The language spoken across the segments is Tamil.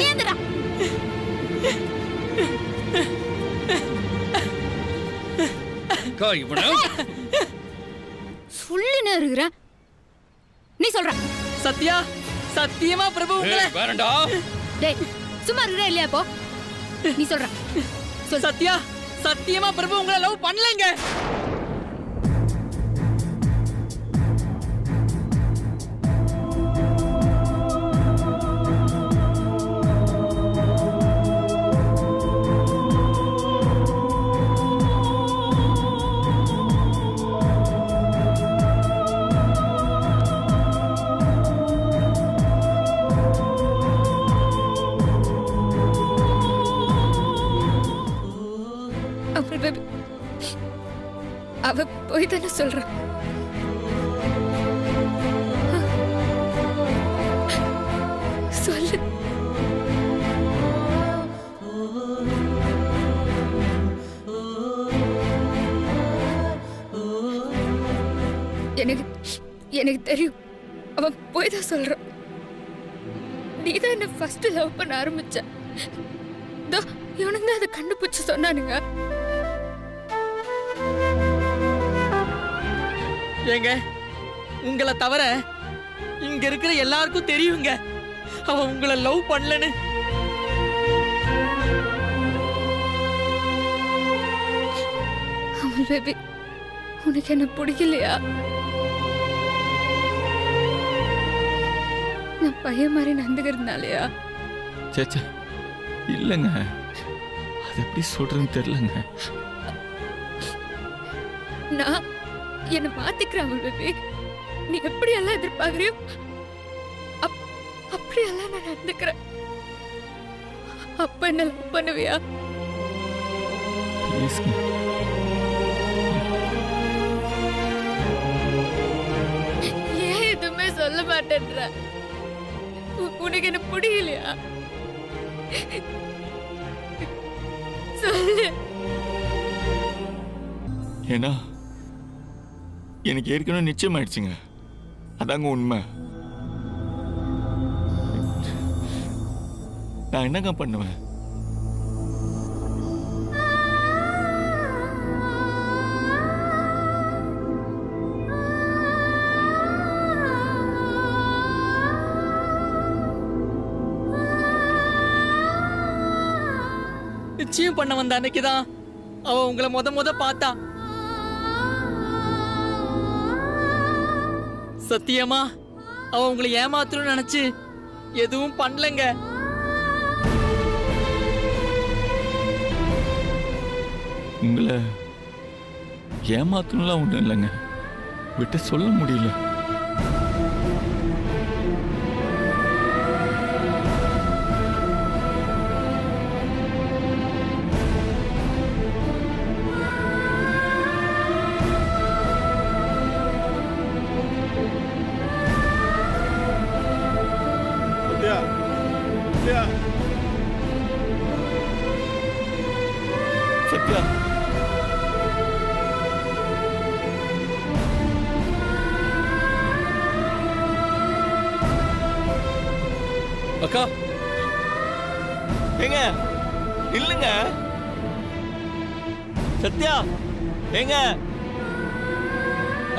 ஏந்திரா. அக்கா இவனா சொல்லினே இருக்கிற. நீ சொல்ற சத்யா, சத்தியமா பிரபு உங்களை வேறண்டா. டேய் சும்மா இருக்கிற இல்லையா இப்போ? நீ சொல்ற. சத்யா, சத்தியமா பிரபு உங்களை லவ் பண்ணலங்க. அவ போய் தானே சொல்ற. சொல்லு. எனக்கு தெரியும் அவன் போய் தான் சொல்றான். நீதான் என்ன ஃபர்ஸ்ட் லவ் பண்ண ஆரம்பிச்ச. இவனுங்க அதை கண்டுபிடிச்சு சொன்னானுங்க. ஏங்க, உங்களை தவிர இங்க இருக்கிற எல்லாருக்கும் தெரியுங்க அவன் உங்களை லவ் பண்ணலன்னு. அமுல் பேபி, உனக்கு என்ன பிடிக்கலையா? நான் பையன் மாதிரி நடந்துக்கிறதுனாலயா? சேச்சா இல்லைங்க, அது எப்படி சொல்றதுன்னு தெரியலங்க. நான் என்ன மாத்திக்கிறேன் அமுல் பேபி. நீ எப்படியெல்லாம் எதிர்பார்க்கறியோ அப்படியெல்லாம் நான் நடந்துக்கிறேன். அப்ப என்ன லவ் பண்ணுவியா? ப்ளீஸ்ங்க. ஏன் எதுவுமே சொல்ல மாட்டேன்ற? உனக்கு என்ன பிடிக்கலையா? சொல்லு. ஏன்னா எனக்கு ஏற்கனவே நிச்சயம் ஆயிடுச்சுங்க. அதாங்க உண்மை. நான் என்னங்க பண்ணுவேன்? நிச்சயம் பண்ண வந்த அன்னைக்குதான் அவ உங்களை முத பார்த்தா. சத்தியமா அவ உங்களை ஏமாத்தணும்னு நினைச்சு எதுவும் பண்ணலங்க. உங்களை ஏமாத்தணும்லாம் ஒன்றும் இல்லைங்க, விட்டு சொல்ல முடியல. சத்யா, அக்கா ஏங்க இல்லைங்க. சத்யா ஏங்க,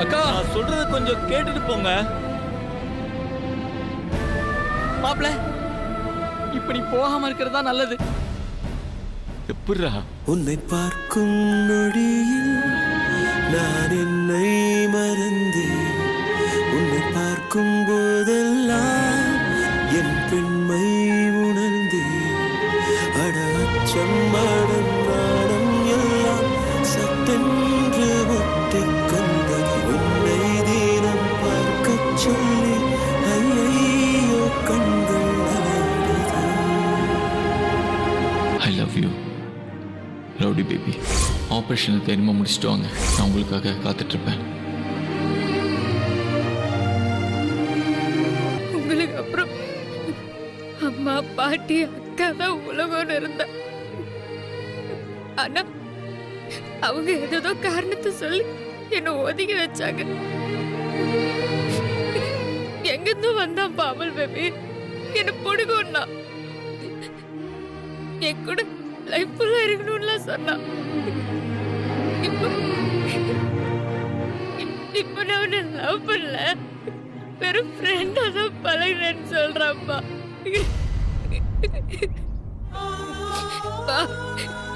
அக்கா நான் சொல்றது கொஞ்சம் கேட்டுட்டு போங்க. மாப்ள, இப்ப நீ போகாம இருக்கிறதா நல்லது. எப்படிரா? உன்னை பார்க்கும் நொடியில் நான் என்னை மறந்தேன். உன்னை பார்க்கும் போதெல்லாம் என் பெண்மை உணர்ந்தேன். அட அச்சம் மடம் நாடம் எல்லாம் சட்டென்று ஒட்டிக் கொண்டது. உன்னை தினம் பார்க்கச் சொல்லி ஐயோ கண்கள் அலைந்தது. I love you rowdy baby. ஆப்ரேஷனை தெரியுமா முடிச்சுட்டு வாங்க, நான் உங்களுக்காக காத்துட்ருப்பேன். உங்களுக்கு அப்புறம் அம்மா பாட்டி அக்கா தான் உலகம்னு இருந்தா. ஆனா அவங்க ஏதோ காரணத்தை சொல்லி என்ன ஒதுக்கி வச்சாங்க. எங்கிருந்து வந்தான் அமுல் பேபி? என்ன பிடிக்கும்னா என் கூட லைஃப் ஃபுல்லா இருக்கணும்ல சொன்னா. இப்ப நான் அவனை லவ் பண்ணல, வெறும் ஃப்ரெண்டா தான் பழகினேன்னு சொல்றாப்பா.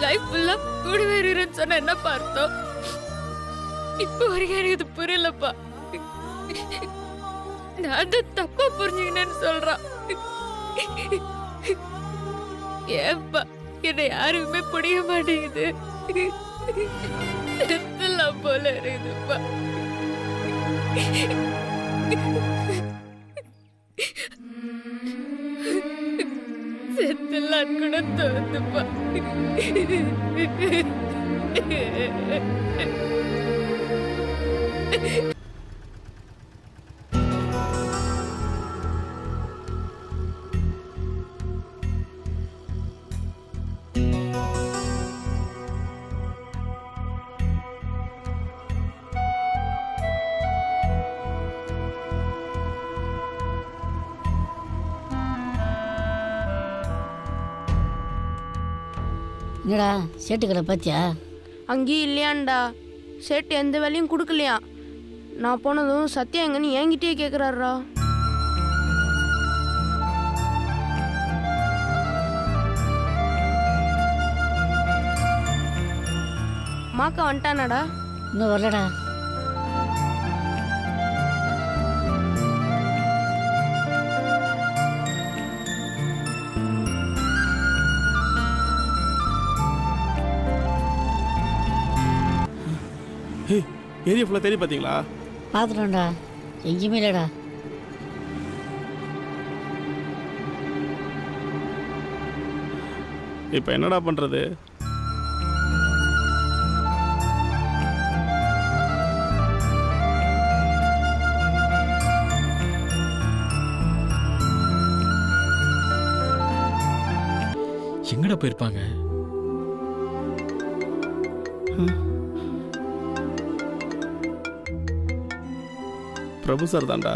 லைஃப் ஃபுல்லா கூடவே இருக்கிறேன்னு சொன்ன என்ன பார்த்தோம்? இப்ப வரைக்கும் எனக்கு இது புரியலப்பா. நான் தான் தப்பா புரிஞ்சுக்கினேன்னு சொல்றான். ஏப்பா என்னை யாருக்குமே பிடிக்க மாட்டேங்குது, செத்துலாம் போல இருக்குதுப்பா. செத்துலாம் கூட தோணுதுப்பா. என்னடா சேட்டுக்கடை பார்த்தியா? அங்கேயும் இல்லையாண்டா, சேட்டு எந்த வேலையும் கொடுக்கலையா. நான் போனதும் சத்யா எங்கன்னு என்கிட்டயே கேட்குறாரா. மாக்கா வந்துட்டானாடா? இன்னும் வரலடா. ஏரியா ஃபுல்லாக தேடி பார்த்தீங்களா? பார்த்துட்டோம்டா, எங்கேயுமே இல்லைடா. இப்போ என்னடா பண்ணுறது? எங்கடா போயிருப்பாங்க? பிரபு சார் தான்டா.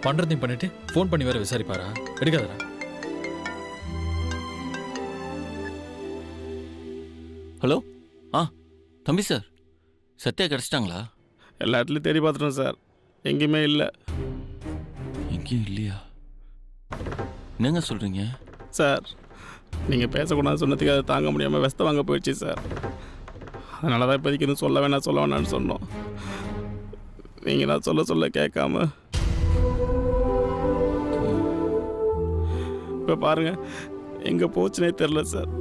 பண்றதையும் பண்ணிட்டு ஃபோன் பண்ணி வேற விசாரிப்பாரா? எடுக்காதடா. ஹலோ, தம்பி சார், சத்யா கிடச்சிட்டாங்களா? எல்லா இடத்துலையும் தேடி பார்த்துட்டோம் சார், எங்கேயுமே இல்லை. எங்கேயும் இல்லையா? என்னங்க சொல்கிறீங்க சார்? நீங்கள் பேசக்கூடாது சொன்னதுக்கு அதை தாங்க முடியாமல் வெஸ்த வாங்க போயிடுச்சு சார். அதனால தான் இப்போதைக்கு இன்னும் சொல்ல வேணாம்னு சொன்னோம். நீங்கள் நான் சொல்ல கேட்காம இப்போ பாருங்க எங்கே போச்சுனே தெரில சார்.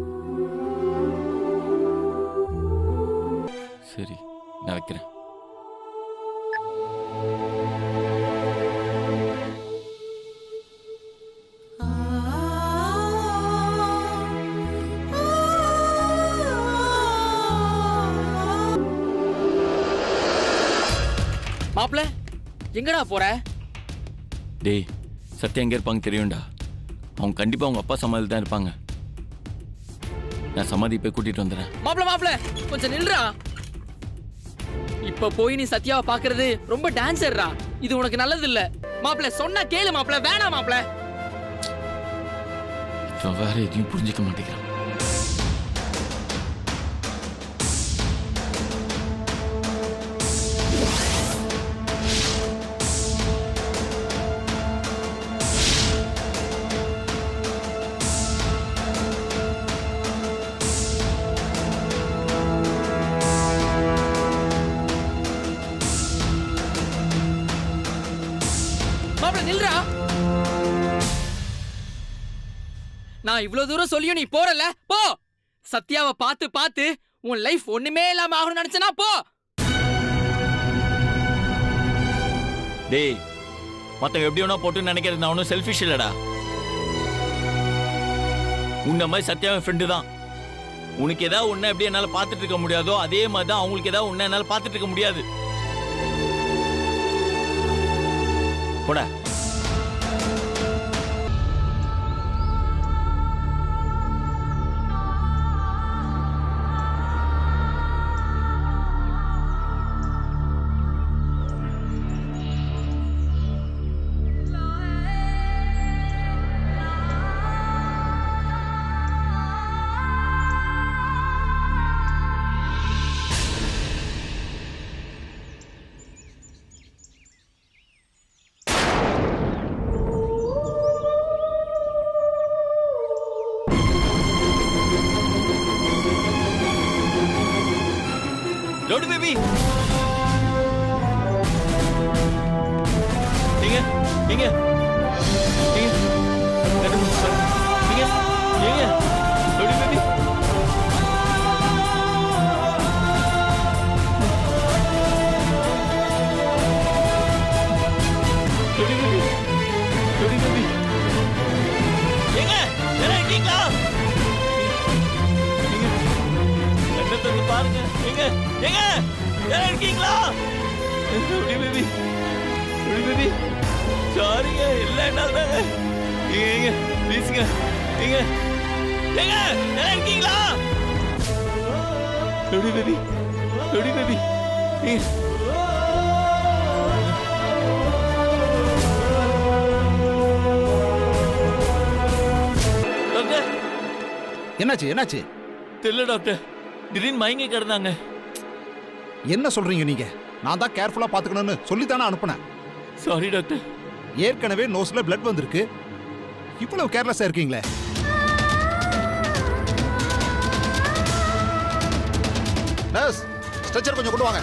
சரி, நான் வைக்கிறேன். மாப்ள எங்கடா போற? டேய், சத்யா எங்கே இருப்பாங்க தெரியும்டா. அவங்க கண்டிப்பாக அவங்க அப்பா சமாதியில் தான் இருப்பாங்க. நான் சமாதி போய் கூட்டிகிட்டு வந்துடுறேன். மாப்ள கொஞ்சம் நில்றா. இப்ப போய் நீ சத்யாவை பாக்குறது ரொம்ப டான்ஸர்ரா. இது உனக்கு நல்லது இல்ல. மாப்ள சொன்னா கேளு மாப்ள. வேணாம் மாப்ள. இவன் வேற எதையும் புரிஞ்சிக்க மாட்டேங்கிறான். நில்றா. நான் இவ்வளவு தூரம் சொல்லியும் நீ போறல, போ. சத்யாவை பார்த்து உன் லைஃப் ஒண்ணுமே இல்லாம ஆகணும்னு நினைச்சனா போ. டேய், மத்தவங்க எப்படி வேணா போட்டு நினைக்கிறது நான் ஒன்றும் செல்ஃபிஷ் இல்லடா. உன்ன மாதிரி சத்யாவின் ஃப்ரெண்டு தான். உனக்கு ஏதாவது ஒண்ணு எப்படி என்னால பார்த்துட்டு இருக்க முடியாதோ அதே மாதிரி தான் அவங்களுக்கு ஏதாவது ஒண்ணு என்னால பார்த்துட்டு இருக்க முடியாது. போடா. ரவுடி பேபி எங்க எங்க எங்க எங்க எங்க ரவுடி பேபி பாருங்க எங்க எங்க யாரா இருக்கீங்களா பேபி பேபி சாரிங்க இல்ல என்னாலதாங்க எங்க ப்ளீஸ்ங்க எங்க எங்க யாரா இருக்கீங்களா பேபி பேபி டாக்டர் என்னாச்சு தெரியல டாக்டர் திடீர்னு மயங்கி கிடந்தாங்க. என்ன சொல்றீங்க நீங்க? நான் தான் கேர்ஃபுல்லா பாத்துக்கணும்னு சொல்லித்தானே அனுப்புனேன். Sorry doctor. ஏற்கனவே நோஸ்ல பிளட் வந்திருக்கு, இவ்வளவு கேர்லெஸ்ஸா இருக்கீங்களே. நர்ஸ், ஸ்ட்ரெச்சர் கொஞ்சம் கொண்டு வாங்க.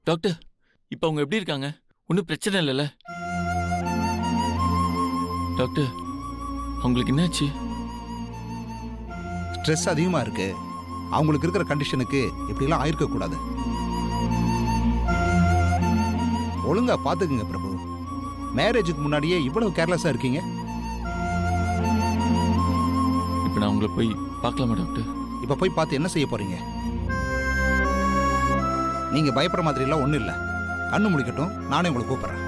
டாக்டர், இப்ப அவங்க எப்படி இருக்காங்க? ஒன்றும் பிரச்சனை இல்லைல்ல? டாக்டர், அவங்களுக்கு என்னாச்சு? ஸ்ட்ரெஸ் அதிகமா இருக்கு. அவங்களுக்கு இருக்கிற கண்டிஷனுக்கு இப்படிலாம் ஆயிருக்க கூடாது. ஒழுங்கா பாத்துக்குங்க பிரபு. மேரேஜுக்கு முன்னாடியே இவ்வளவு கேர்லெஸ்ஸா இருக்கீங்க. இப்ப நான் உங்களை போய் பார்க்கலாமா டாக்டர்? இப்ப போய் பார்த்து என்ன செய்ய போறீங்க? நீங்க பயப்படுற மாதிரி எல்லாம் ஒண்ணும் இல்ல. கண்ணு முடிக்கட்டும், நானே உங்களை கூப்பிடுறேன்.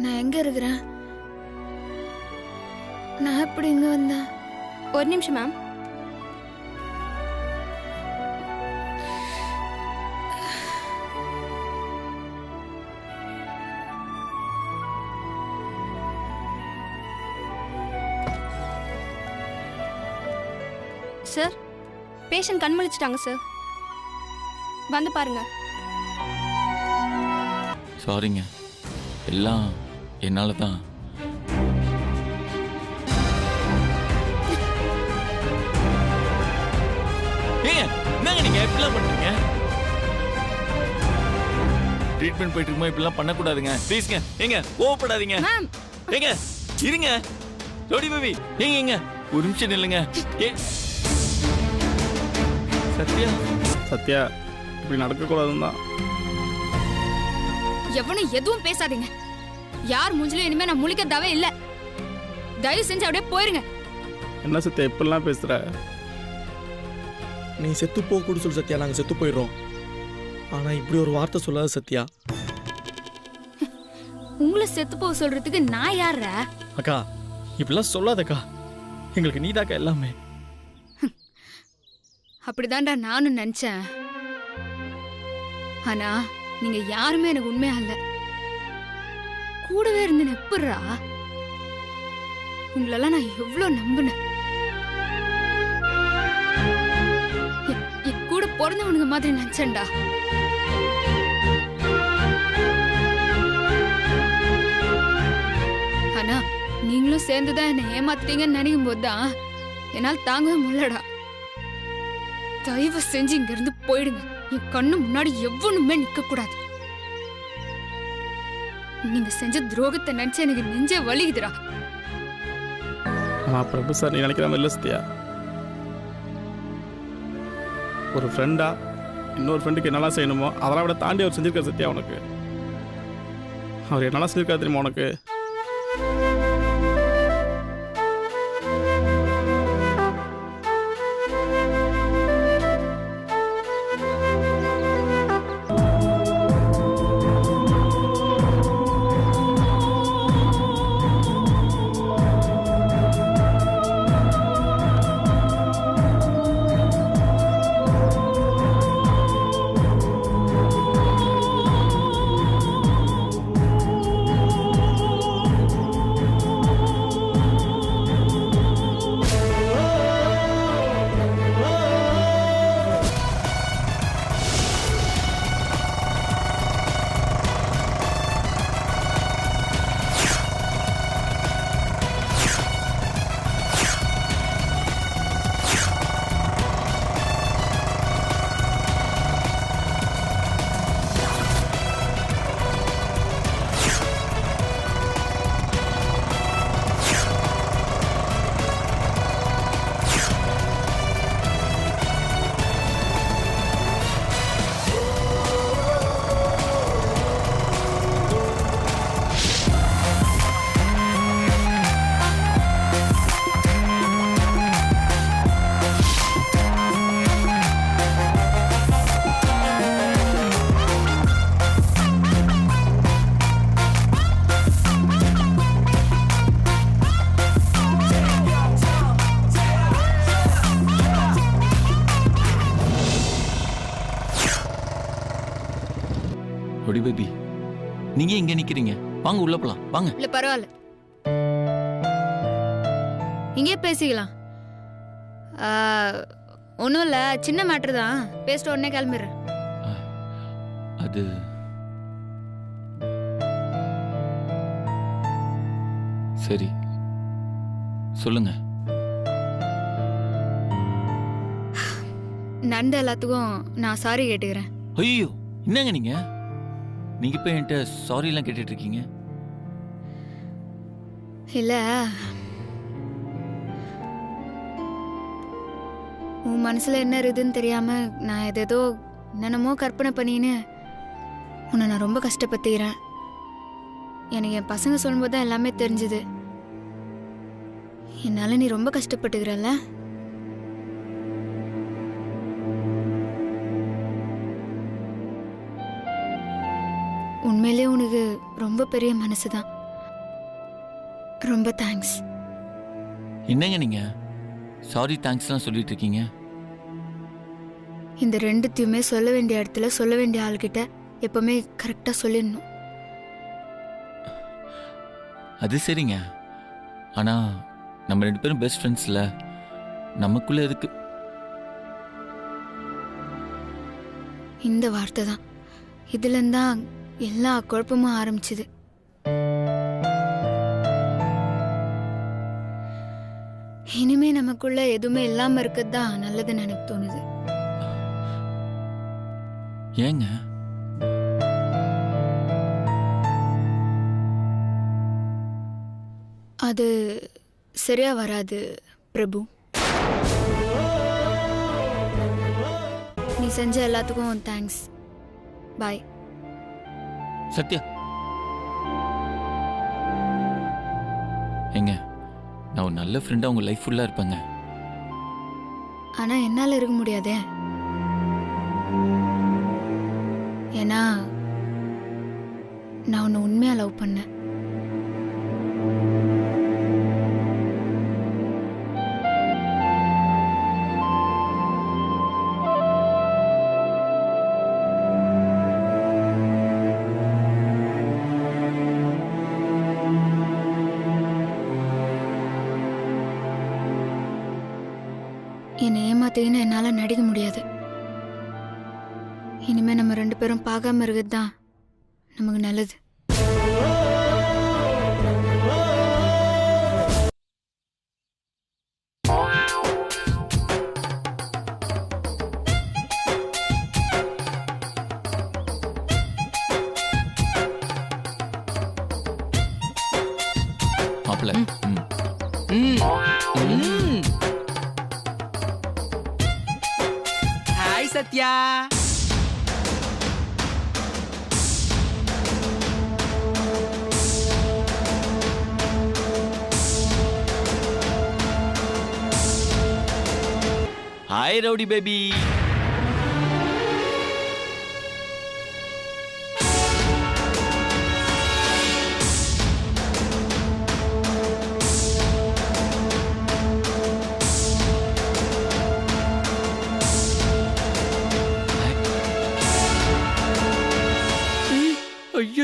நான் எங்க இருக்கிறேன்? நான் எப்படி இங்க வந்தேன்? ஒரு நிமிஷம் மேம். சார், பேஷண்ட் கண் முழிச்சிட்டாங்க சார். வந்து பாருங்க. சாரிங்க, எல்லாம் என்னால தான். என்னங்க நீங்க எப்படிலாம் பண்றீங்க? ட்ரீட்மெண்ட் போயிட்டு இருக்கும்போது இப்படிலாம் பண்ணக்கூடாதுங்க. ப்ளீஸ்ங்க, ஏங்க கோவப்படாதீங்க. ஏங்க இருங்க. ஜோடி பேபி, ஏங்க ஒரு நிமிஷம் நில்லுங்க. சத்யா, சத்யா இப்படி நடக்கக்கூடாதுன்னு தான். எவனும் எதுவும் பேசாதீங்க. யார் மூஞ்சிலும் இனிமே நான் முழிக்கிறதாவே இல்ல. தயவு செஞ்சு அப்படியே போயிருங்க. என்ன சத்யா இப்படிலாம் பேசுற? நீ செத்து போக கூட சொல்லு சத்யா, நாங்கள் செத்து போயிடுறோம். ஆனா இப்படி ஒரு வார்த்தை சொல்லாத சத்யா. உங்களை செத்து போக சொல்றதுக்கு நான் யாரா? அக்கா இப்படிலாம் சொல்லாதக்கா, எங்களுக்கு நீதாக்கா எல்லாமே. அப்படிதான்டா நானும் நினைச்சேன். ஆனா நீங்க யாருமே எனக்கு உண்மையா இல்ல. கூடவே இருந்து எப்படிரா? உங்களெல்லாம் நான் எவ்வளவு நம்பினேன். கூட பிறந்தவனுங்க மாதிரி நினைச்சேன்டா. ஆனா நீங்களும் சேர்ந்துதான் என்னை ஏமாத்துட்டீங்கன்னு நினைக்கும் போதுதான் என்னால் தாங்கவே முடியலடா. தயவு செஞ்சு இங்க இருந்து போயிடுங்க. என் கண்ணு முன்னாடி எவ்வளவுமே நிக்க கூடாது. நீங்க செஞ்ச துரோகத்தை நினைச்சு எனக்கு நெஞ்சே வலிக்குதுடா. ஆமா பிரபு சார், நீ நினைக்கிற மாதிரி இல்லை சத்யா. ஒரு ஃப்ரெண்டா இன்னொரு ஃப்ரெண்டுக்கு என்னெல்லாம் செய்யணுமோ அதெல்லாம் விட தாண்டி அவர் செஞ்சிருக்காரு சத்யா. உனக்கு அவர் என்னெல்லாம் செஞ்சிருக்காரு தெரியுமா உனக்கு? ரவுடி பேபி நீங்க இங்க நிக்கிறீங்க, வாங்க உள்ள போலாம் வாங்க. இல்ல பரவாயில்ல, இங்கே பேசிக்கலாம். ஒன்றும் இல்லை, சின்ன மேட்ரு தான், பேசிட்டு உடனே கிளம்பிடுறேன். அது சரி சொல்லுங்க. நடந்த எல்லாத்துக்கும் நான் சாரி கேட்டுக்கிறேன். ஐயோ என்னங்க நீங்க நீங்க இப்ப என்கிட்ட சாரி எல்லாம் கேட்டுட்டு இருக்கீங்க? இல்ல, உன் மனசுல என்ன இருக்குதுன்னு தெரியாம நான் ஏதோ என்னென்னமோ கற்பனை பண்ணின்னு உன்னை நான் ரொம்ப கஷ்டப்பட்டுக்கிறேன். எனக்கு என் பசங்க சொல்லும்போது தான் எல்லாமே தெரிஞ்சுது. என்னால நீ ரொம்ப கஷ்டப்பட்டுக்கிறல்ல. உண்மையிலே உனக்கு ரொம்ப பெரிய மனசுதான். ரொம்ப தேங்க்ஸ். என்னங்க நீங்க சாரி தேங்க்ஸ்லாம் சொல்லிட்டு இருக்கீங்க? இந்த ரெண்டுத்தையுமே சொல்ல வேண்டிய இடத்துல சொல்ல வேண்டிய ஆள்கிட்ட எப்பவுமே கரெக்டா சொல்லிடணும். அது சரிங்க, ஆனா நம்ம 2 பேரும் பெஸ்ட் ஃப்ரெண்ட்ஸ்ல, நமக்குள்ள எதுக்கு இந்த வார்த்தை தான், இதுல தான் எல்லா குழப்பமும் ஆரம்பிச்சுது. இனிமே நமக்குள்ள எதுவுமே இல்லாம இருக்கதான் நல்லதுன்னு எனக்கு தோணுது. ஏங்க? அது சரியா வராது பிரபு. நீ செஞ்ச எல்லாத்துக்கும் தேங்க்ஸ். பாய். சத்யா ஏங்க, நான் ஒரு நல்ல ஃப்ரெண்டா உங்க லைஃப் ஃபுல்லா இருப்பேங்க. ஆனா என்னால இருக்க முடியாதே. ஏன்னா நான் உன்னை உண்மையா லவ் பண்ணேன். என்னை ஏமாத்தீங்கன்னு என்னால நடிக்க முடியாது. இனிமே நம்ம 2 பேரும் பார்க்காம இருக்கிறது தான் நமக்கு நல்லது. மாப்பிள்ள hi Sathya. Hi rowdy baby.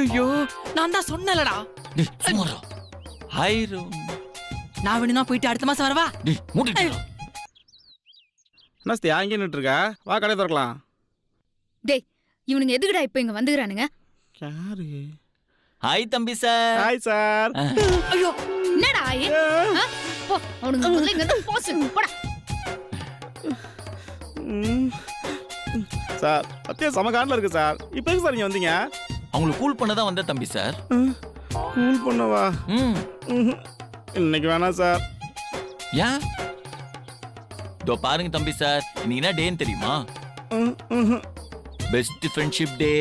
ஐயோ நான் தான் சொன்னலடா. Hi rowdy. நான் வேணும்னா போயிட்டு அடுத்த மாசம் வரவா? நஸ்தியா இங்கே நின்றுருக்கா, வா கடை திறக்கலாம். டேய், இவனுங்க எதுக்குடா இப்ப இங்க வந்துக்கிறானுங்க? யாரு? ஹாய் தம்பி சார். Hi sir. ஐயோ என்னடா போ, அவனுங்க முதல்ல இங்க இருந்து போஸ் போடா. சார் சத்யா சமகாண்டில் இருக்கு சார். இப்போ எங்க சார் இங்கே வந்தீங்க? அவங்களை கூல் பண்ண தான் வந்த தம்பி சார். கூல் பண்ணவா? இன்னைக்கு வேணாம் சார். ஏன்? இதோ பாருங்க தம்பி சார், இன்னைக்கு என்ன டேன்னு தெரியுமா? Best friendship day.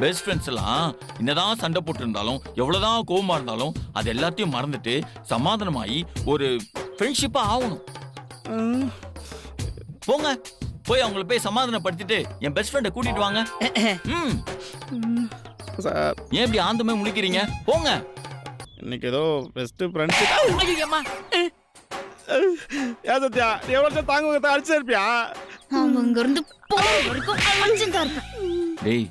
Best friends எல்லாம் என்னதான் சண்டை போட்டு இருந்தாலும், எவ்வளவுதான் கோவமா இருந்தாலும், அது எல்லாத்தையும் மறந்துட்டு சமாதானமாயி ஒரு ஃப்ரெண்ட்ஷிப்பா ஆகணும். போங்க, போய் அவங்கள போய் சமாதானப்படுத்திட்டு என் பெஸ்ட் ஃப்ரெண்டை கூட்டிட்டு வாங்க. சார் ஏன் இப்படி ஆந்தமே முழிக்கிறீங்க? போங்க. இன்னைக்கு ஏதோ பெஸ்ட் ஃப்ரெண்ட்ஷிப். ஏன் சத்யா எவ்வளோ தாங்க அடிச்சு இருப்பியா? அவன் இங்க இருந்து போற வரைக்கும் அழைச்சுதான் இருப்பேன். டேய்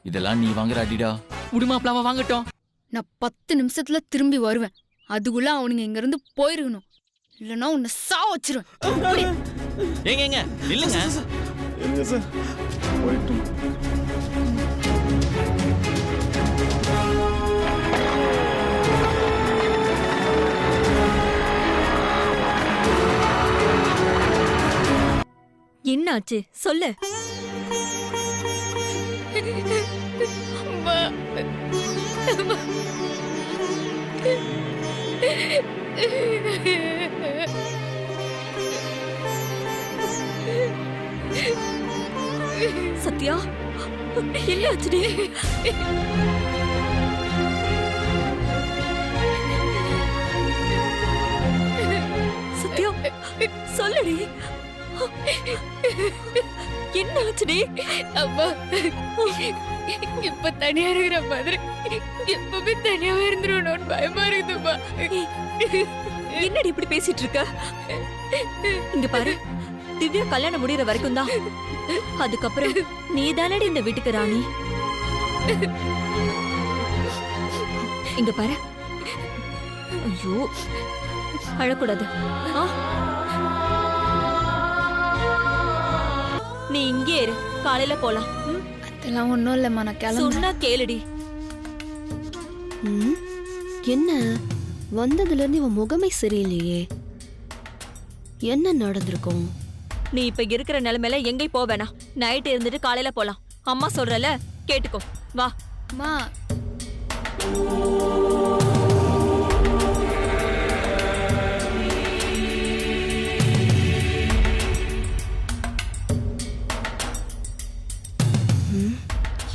இதெல்லாம் நீ வாங்குற அடிடா. உடுமாப்லாவ வாங்கட்டும். நான் 10 நிமிஷத்துல திரும்பி வருவேன். அதுக்குள்ள அவனுங்க இங்க இருந்து போயிருக்கணும். இல்லைன்னா உன்னை சா வச்சிருவேன். ஏங்க இல்லைங்க இருங்க சார் போயிட்டு என்னாச்சு சொல்லு. சத்யா என்னாச்சுடி? சத்யா சொல்லுடி, என்ன ஆச்சுடி? அம்மா இப்ப தனியா இருக்கிற மாதிரி எப்பவுமே தனியாவே இருந்துருவணும்னு பயமா இருக்குதுப்பா. என்னடி இப்படி பேசிட்டு இருக்க? இங்க பாரு, திவ்யா கல்யாணம் முடியற வரைக்கும் தான். அதுக்கப்புறம் நீ தானடி இந்த வீட்டுக்கு ராணி. இங்க பாரு. ஐயோ அழக்கூடாது. நீ இங்கே இரு, காலையில போலாம். அதெல்லாம் ஒண்ணும் இல்லம்மா, நான் கிளம்புறேன். சொன்னா கேளுடி. என்ன வந்ததுல இருந்து இவன் முகமே சரியில்லையே, என்ன நடந்திருக்கும்? நீ இப்ப இருக்கிற நிலைமையில எங்கேயும் போக வேணாம். நைட் இருந்துட்டு காலையில போலாம். அம்மா சொல்றல கேட்டுக்கோ. வா. அம்மா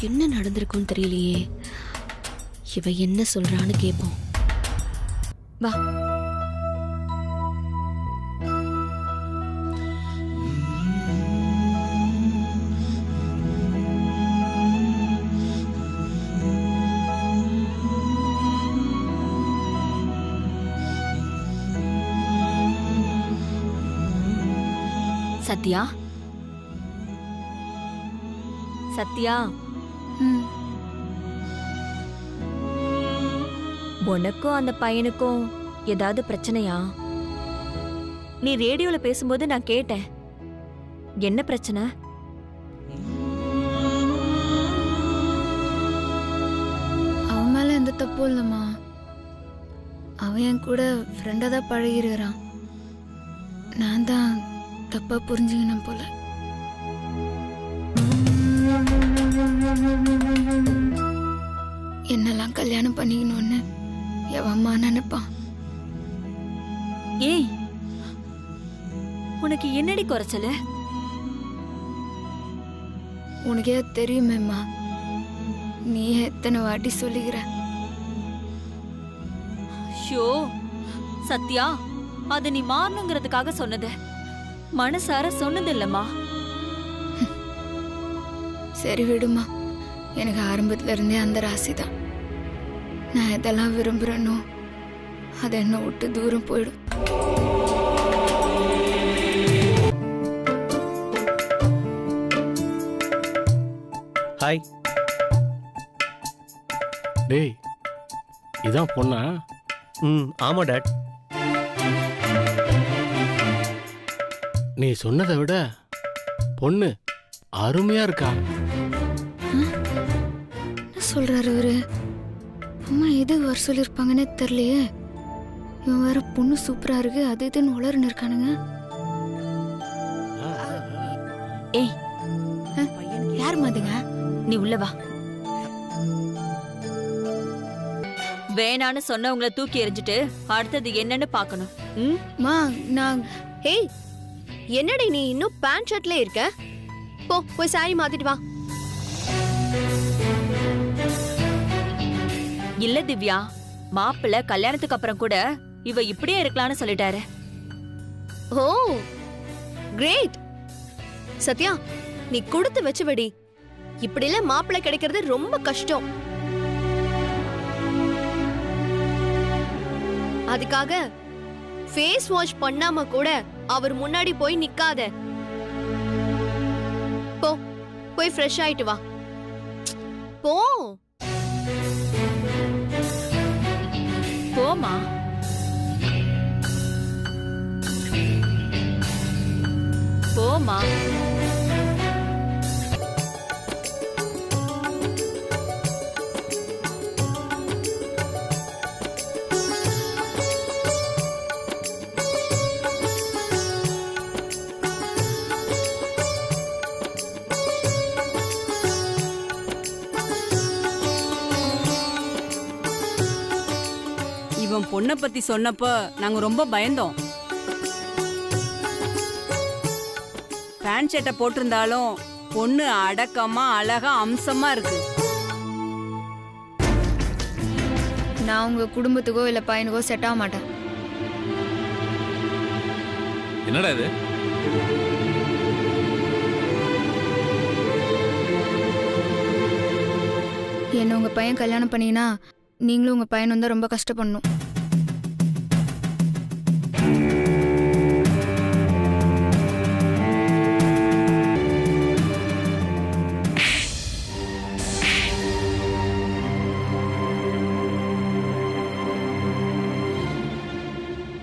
என்ன நடந்திருக்கும் தெரியலையே. இவ என்ன சொல்றான்னு கேட்போம். வா. சத்யா, சத்யா, உனக்கும் அந்த பையனுக்கும் ஏதாவது பிரச்சனையா? நீ ரேடியோல பேசும்போது நான் கேட்டேன். என்ன பிரச்சனை? அவன் மேல எந்த தப்பும் இல்லம்மா. அவன் என் கூட ஃப்ரெண்டா தான் பழகிறான். நான் தான் தப்பா புரிஞ்சுக்கணும் போல. என்னெல்லாம் கல்யாணம் பண்ணிக்கணும்னு எவம்மா நினைப்பான். ஏய், உனக்கு என்னடி குறைச்சல? உனக்கே தெரியுமேம்மா, நீ எத்தனை வாட்டி சொல்லிக்கிற. ஷோ சத்யா, அது நீ மாறணுங்கிறதுக்காக சொன்னது, மனசார சொன்னது இல்லம்மா. சரி விடுமா, எனக்கு ஆரம்பத்துல இருந்தே அந்த ராசி தான். நான் எதெல்லாம் விரும்புறேனோ அது என்ன விட்டு தூரம் போயிடும். ஹாய். டேய் இதான் பொண்ணா? ஆமா டாட். நீ சொன்னதை விட பொண்ணு அருமையா இருக்கா. என்ன சொல்றாரு இவரு? அம்மா எது வர சொல்லிருப்பாங்கன்னே தெரியலையே. இவன் வேற பொண்ணு சூப்பரா இருக்கு அது இதுன்னு உளர்னு இருக்கானுங்க. ஏய், யார் மாதுங்க? நீ உள்ள வா. வேணான்னு சொன்னவங்கள தூக்கி எறிஞ்சிட்டு அடுத்தது என்னன்னு பாக்கணும். ஏய், என்னடி நீ இன்னும் பேண்ட் ஷர்ட்ல இருக்க? போ போய் சாரி மாத்திட்டு வா. இல்ல திவ்யா, மாப்பிள்ள கல்யாணத்துக்கு அப்புறம் கூட இவ இப்படியே இருக்கலாம்னு சொல்லிட்டாரு. ஓ கிரேட். சத்யா, நீ கொடுத்து வச்சு வெடி. இப்படில மாப்பிள்ளை கிடைக்கிறது ரொம்ப கஷ்டம். அதுக்காக ஃபேஸ் வாஷ் பண்ணாம கூட அவர் முன்னாடி போய் நிக்காத. போய் ஃப்ரெஷ் ஆயிட்டு வா. போ. போமா. போமா. இவன் பொண்ணை பத்தி சொன்னப்ப நாங்க ரொம்ப பயந்தோம். பேண்ட் ஷர்ட்டை போட்டிருந்தாலும் பொண்ணு அடக்கமா அழகா அம்சமா இருக்கு. நான் உங்க குடும்பத்துக்கோ இல்ல பையனுக்கோ செட் ஆக மாட்டேன். என்னடா இது? என்ன உங்க பையன் கல்யாணம் பண்ணீங்கன்னா நீங்களும் உங்க பையனும் தான் ரொம்ப கஷ்டப்படணும்.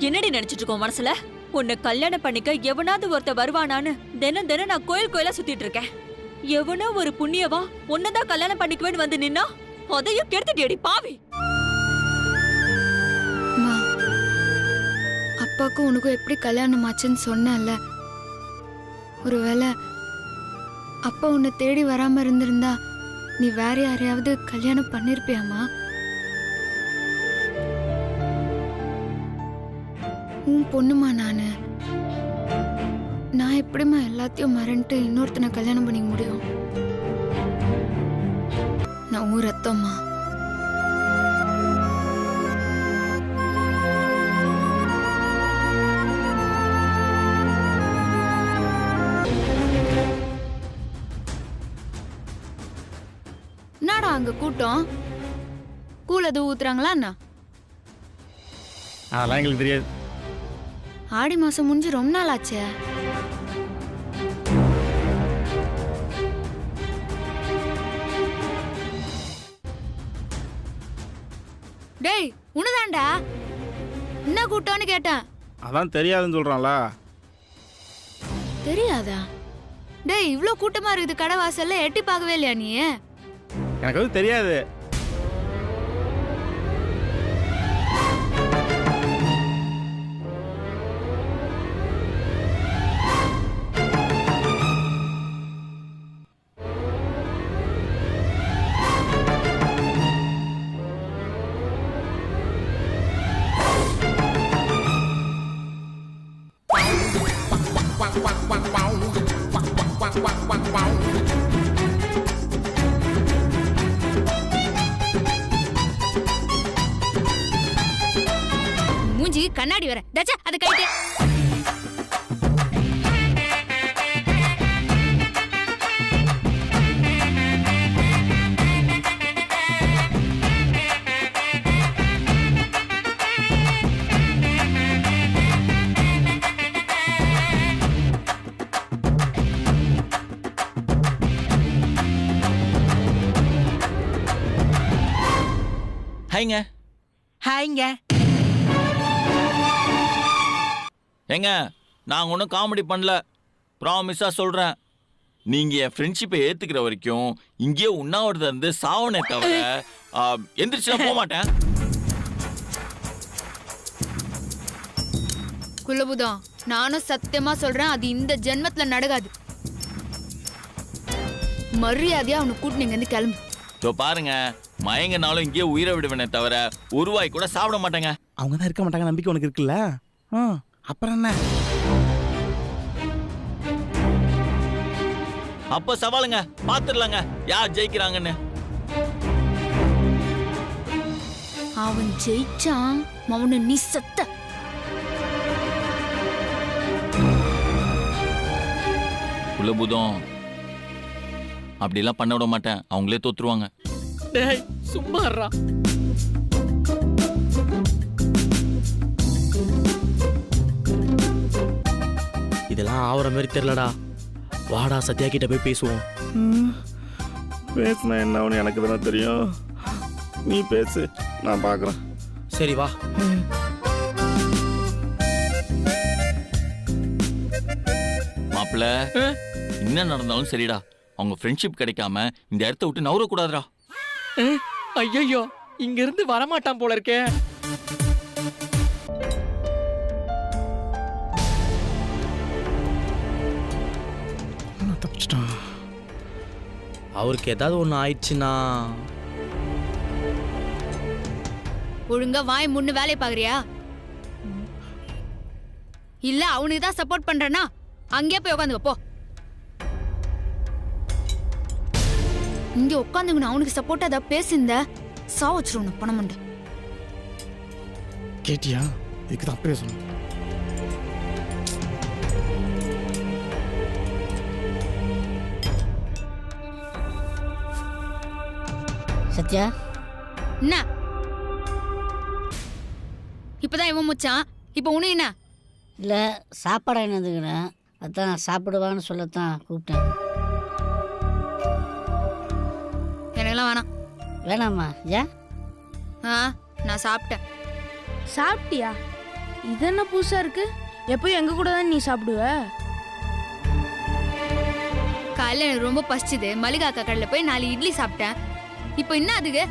என்னடி நினைச்சிட்டு இருக்கோம் மனசுல? உன்னை கல்யாணம் பண்ணிக்க எவனாவது ஒருத்த வருவானான்னு தினம் தினம் நான் கோயில் கோயிலா சுத்திட்டு இருக்கேன். எவனோ ஒரு புண்ணியவா உன்னதான் கல்யாணம் பண்ணிக்குவேன்னு வந்து நின்னா அதையும் கெடுத்துட்டியடி பாவி. அப்பாக்கும் உனக்கும் எப்படி கல்யாணம் ஆச்சுன்னு சொன்னேன்ல, ஒருவேளை அப்பா உன்னை தேடி வராம இருந்திருந்தா நீ வேற யாரையாவது கல்யாணம் பண்ணிருப்பியாமா? உன் பொண்ணுமா நானு. நான் எப்படிமா எல்லாத்தையும் மறந்துட்டு இன்னொருத்தனை கல்யாணம் பண்ணிக்க முடியும்? நான் உன் ரத்தம்மா. என்னடா அங்க கூட்டம்? கூழ் எதுவும் ஊத்துறாங்களா என்ன? அதெல்லாம் எங்களுக்கு தெரியாது. ஆடி மாசம் முடிஞ்சு ரொம்ப நாள் ஆச்சே. டேய் உனதாண்டா என்ன கூட்டம்னு கேட்டேன். அதான் தெரியாதுன்னு சொல்றான்ல. தெரியாதா? டேய் இவ்ளோ கூட்டமா இருக்குது கடை வாசல்ல, எட்டி பார்க்கவே இல்லையா நீ? எனக்கு அது தெரியாது. மூஞ்சி கண்ணாடி வர தச்சா அது கைட்டு. ஹாய்ங்க. ஹாய்ங்க. ஏங்க நான் ஒன்றும் காமெடி பண்ணல, ப்ராமிஸாக சொல்கிறேன். நீங்கள் என் ஃப்ரெண்ட்ஷிப்பை ஏற்றுக்கிற வரைக்கும் இங்கேயே உண்ணாவிரதம் இருந்து சாவனே தவிர எந்திரிச்சுனா போக மாட்டேன். குலபுதம் நானும் சத்தியமா சொல்றேன், அது இந்த ஜென்மத்துல நடக்காது. மரியாதையா அவனை கூட்டு நீங்க வந்து கிளம்பு. ஸோ பாருங்க, மயங்கனாலும் இங்கேயே உயிரை விடுவேனே தவிர ஒரு வாய் கூட சாப்பிட மாட்டேங்க. அவங்க தான் இருக்க மாட்டாங்க, நம்பிக்கை உனக்கு இருக்குல்ல? அப்புறம் என்ன? அப்ப சவாலுங்க, பாத்துடலாங்க யார் ஜெயிக்கிறாங்கன்னு. அவன் ஜெயிச்சான், அவனை நீ சத்த. குலபுதம் அப்படிலாம் பண்ண விட மாட்டேன், அவங்களே தோத்துருவாங்க. டேய் சும்மா இருடா. இதெல்லாம் ஆவற மாதிரி தெரியலடா. வாடா சத்யா கிட்ட போய் பேசுவோம். பேசுனா என்ன ஆகும்னு எனக்கு தானே தெரியும். நீ பேசு, நான் பார்க்குறேன். சரி வா. மாப்பிள்ள என்ன நடந்தாலும் சரிடா, அவங்க ஃப்ரெண்ட்ஷிப் கிடைக்காம இந்த இடத்த விட்டு நவரக்கூடாதுடா. ஐயோ இங்க இருந்து வரமாட்டான் போல இருக்கே. தப்பிச்சிட்டான். அவருக்கு ஏதாவது ஒன்று ஆயிடுச்சுன்னா ஒழுங்கா வாய் முன்னு வேலையை பாக்குறியா? இல்ல அவனுக்கு தான் சப்போர்ட் பண்றேன்னா அங்கேயே போய் உட்காந்துக்க போ. இங்க உட்காந்துக்கணும். அவனுக்கு சப்போர்ட்டா ஏதாவது பேசியிருந்த சா வச்சிருவணும் பணம் உண்டு. கேட்டியா? இதுக்கு தான் அப்பவே சொன்னேன். சத்யா என்ன இப்பதான் இவன் முச்சான், இப்ப உனக்கு என்ன? இல்லை சாப்பாடு என்னதுங்கிறேன், அதான் சாப்பிடுவான்னு சொல்லத்தான் கூப்பிட்டேன். எனக்கெல்லாம் வேணாம். வேணாம்மா? ஏன்? நான் சாப்பிட்டேன். சாப்பிட்டியா? இது என்ன புதுசா இருக்கு? எப்பயும் எங்க கூட தான் நீ சாப்பிடுவ. காலையில் எனக்கு ரொம்ப பசிச்சுது, மளிகாக்கா கடையில் போய் 4 இட்லி சாப்பிட்டேன். இப்போ என்ன அதுக்கு?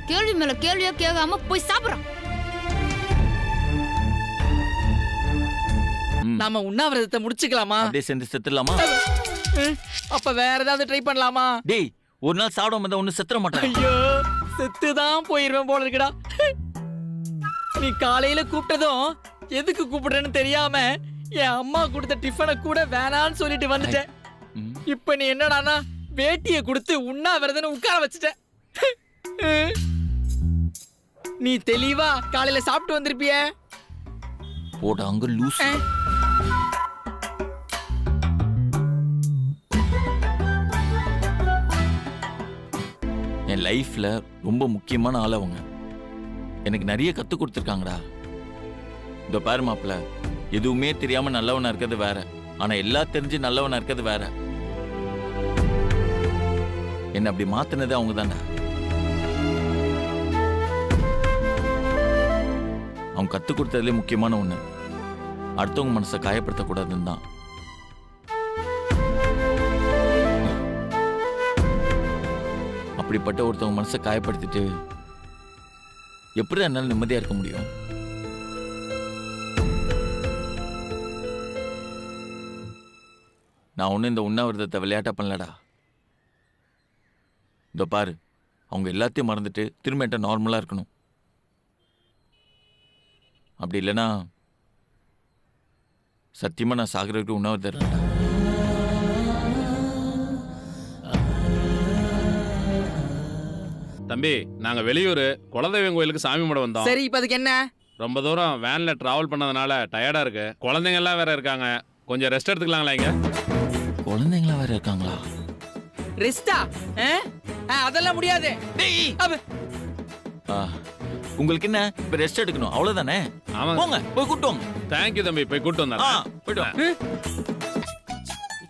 கேள்வி மேல கேள்வியோ கேட்காம போய் சாப்பிட்றோம். நாம உண்ணாவிரதத்தை முடிச்சுக்கலாமா? அப்படியே சேர்ந்து செத்துடலாமா? அப்ப வேற ஏதாவது ட்ரை பண்ணலாமா? டேய், ஒரு நாள் சாப்பிடாம இருந்தா ஒண்ணு செத்துற மாட்டேன். ஐயோ செத்துதான் போயிருவேன் போல இருக்குடா. நீ காலையில கூப்பிட்டதும் எதுக்கு கூப்பிடுறேன்னு தெரியாம என் அம்மா கொடுத்த டிஃபனை கூட வேணான்னு சொல்லிட்டு வந்துட்டேன். இப்ப நீ என்னடானா வேட்டியை கொடுத்து உண்ணாவிரதன்னு உட்கார வச்சுட்ட. நீ தெளிவா காலையில சாப்பிட்டு வந்திருப்பிய. போட அங்க லூஸ். என் லைஃப்ல ரொம்ப முக்கியமான ஆள் அவங்க. எனக்கு நிறைய கத்து கொடுத்துருக்காங்கடா. இந்த பாரு மாப்பிள்ள, எதுவுமே தெரியாம நல்லவனா இருக்கிறது வேற, ஆனா எல்லாம் தெரிஞ்சு நல்லவனா இருக்கிறது வேற. என்ன அப்படி மாத்தினது அவங்க தான்டா. அவங்க கத்து கொடுத்ததுல முக்கியமான ஒண்ணு, அடுத்தவங்க மனசை காயப்படுத்தக்கூடாதுன்னு தான். அப்படிப்பட்ட ஒருத்தவங்க மனசை காயப்படுத்திட்டு எப்படி என்னால நிம்மதியா இருக்க முடியும்? நான் ஒன்னும் இந்த உண்ணாவிரதத்தை விளையாட்டா பண்ணலடா. இந்த பாரு, அவங்க எல்லாத்தையும் மறந்துட்டு திரும்ப என்கிட்ட நார்மலா இருக்கணும். அப்படி இல்லைன்னா சத்தியமா நான் சாகரவுக்கு உண்ணாவிரதம் இருக்கேன். தம்பி, நாங்க வெளியூர் குலதெய்வம் கோயிலுக்கு சாமி கும்பிட வந்தோம். சரி, இப்ப அதுக்கு என்ன? ரொம்ப தூரம் வேன்ல டிராவல் பண்ணதுனால டயர்டா இருக்கு. குழந்தைங்க எல்லாம் வேற இருக்காங்க, கொஞ்சம் ரெஸ்ட் எடுத்துக்கலாங்களா? இங்க குழந்தைங்களா வேற இருக்காங்களா? ரெஸ்டா? அதெல்லாம் முடியாது. உங்களுக்கு என்ன இப்ப ரெஸ்ட் எடுக்கணும் அவ்வளவுதானே? போங்க போய் கூட்டு வாங்க. தேங்க்யூ தம்பி, போய் கூட்டு வந்தா போயிட்டு வாங்க.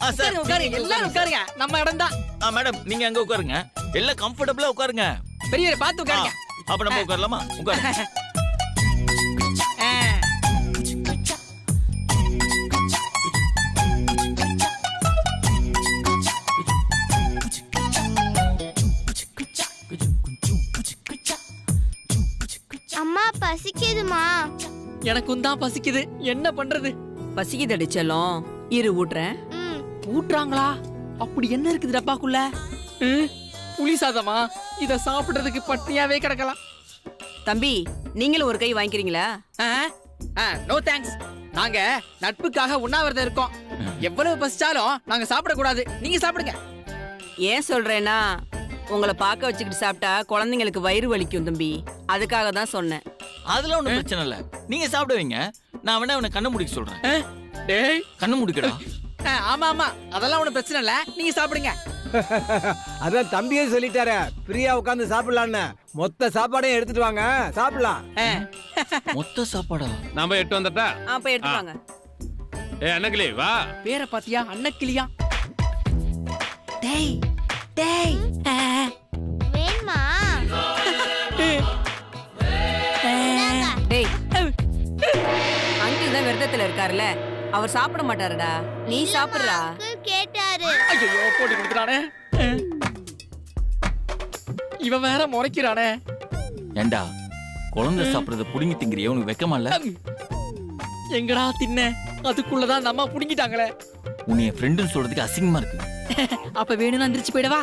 எல்லாரும் உட்காருங்க, நம்ம இடம் தான். மேடம் நீங்க அங்க உட்காருங்க, எல்லாம் கம்ஃபர்டபுளா உட்காருங்க. பெரியவரை பார்த்து உட்காருங்க. அப்ப நம்ம உட்காரலாமா? உட்காருங்க. அம்மா பசிக்குதுமா. எனக்கும் தான் பசிக்குது, என்ன பண்றது? பசிக்குது அடிச்சலும் இரு ஊட்டுறேன். ஊட்டுறாங்களா? அப்படி என்ன இருக்குது டப்பாக்குள்ள? புளி சாதமா? இத சாப்பிடுறதுக்கு பட்னியாவே கிடக்கலாம். தம்பி, நீங்களும் ஒரு கை வாங்கிக்கிறீங்களா? No thanks. நாங்க நட்புக்காக உண்ணாவிரதம் இருக்கோம். எவ்வளவு பசிச்சாலும் நாங்க சாப்பிடக்கூடாது, நீங்க சாப்பிடுங்க. ஏன் சொல்றேன்னா, உங்களை பார்க்க வச்சுக்கிட்டு சாப்பிட்டா குழந்தைங்களுக்கு வயிறு வலிக்கும் தம்பி, அதுக்காக தான் சொன்னேன். அதெல்லாம் ஒண்ணும் பிரச்சனை இல்ல, நீங்க சாப்பிடுவீங்க. நான் வேணா அவனை கண்ணு முடிக்க சொல்றேன். டேய் கண்ணு முடிக்கடா. ஆமா ஆமா, அதெல்லாம் ஒண்ணும் பிரச்சனை இல்ல, நீங்க சாப்பிடுங்க. அதான் தம்பியே சொல்லிட்டாரு, ஃப்ரீயா உட்கார்ந்து சாப்பிடலான்னு. மொத்த சாப்பாடையும் எடுத்துட்டு வாங்க, சாப்பிடலாம். மொத்த சாப்பாடா? நாம எட்டு வந்துட்டா? போய் எடுத்து வாங்க. ஏ அண்ணக்கிளி வா. பேரை பாத்தியா? அன்னக்கிளியா? டேய் டேய் வேணுமா? டேய் அங்கிள் தான் விரதத்துல இருக்காருல்ல, அவர் சாப்பிட மாட்டாருடா, நீ சாப்பிடுறா. கேட்டாரு. ஐயோ போட்டு கொடுத்துறானே. இவன் வேற முறைக்கிறானே. ஏண்டா குழந்தை சாப்பிடுறத புடுங்கி திங்கிறிய, உனக்கு வெக்கமா இல்ல? எங்கடா தின்ன? அதுக்குள்ளதான் அந்த அம்மா புடுங்கிட்டாங்களே. உன்னை என் ஃப்ரெண்டுன்னு சொல்றதுக்கு அசிங்கமா இருக்கு. அப்ப வேணும்னா எந்திரிச்சு போயிடவா?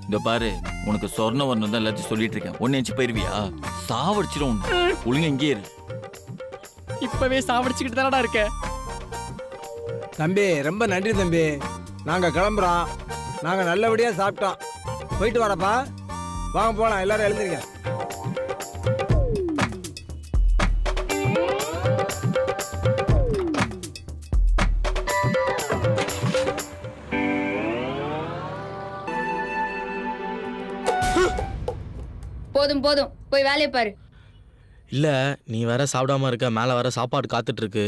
இந்த பாரு, உனக்கு சொர்ண வரணும் தான் எல்லாத்தையும் சொல்லிட்டு இருக்கேன். ஒன்னு எஞ்சி போயிருவியா? சாவடிச்சிடும். ஒழுங்கா இங்கே இரு. இப்பவே சாவடிச்சுக்கிட்டு தானடா இருக்க. தம்பி ரொம்ப நன்றி தம்பி, நாங்க கிளம்புறோம். நாங்க நல்லபடியா சாப்பிட்டோம். போயிட்டு வரப்பா. வாங்க போலாம், எல்லாரும் எழுந்திருங்க. போதும் போதும், போய் வேலையை பாரு. இல்ல நீ வேற சாப்பிடாம இருக்க, மேல வேற சாப்பாடு காத்துட்டு இருக்கு.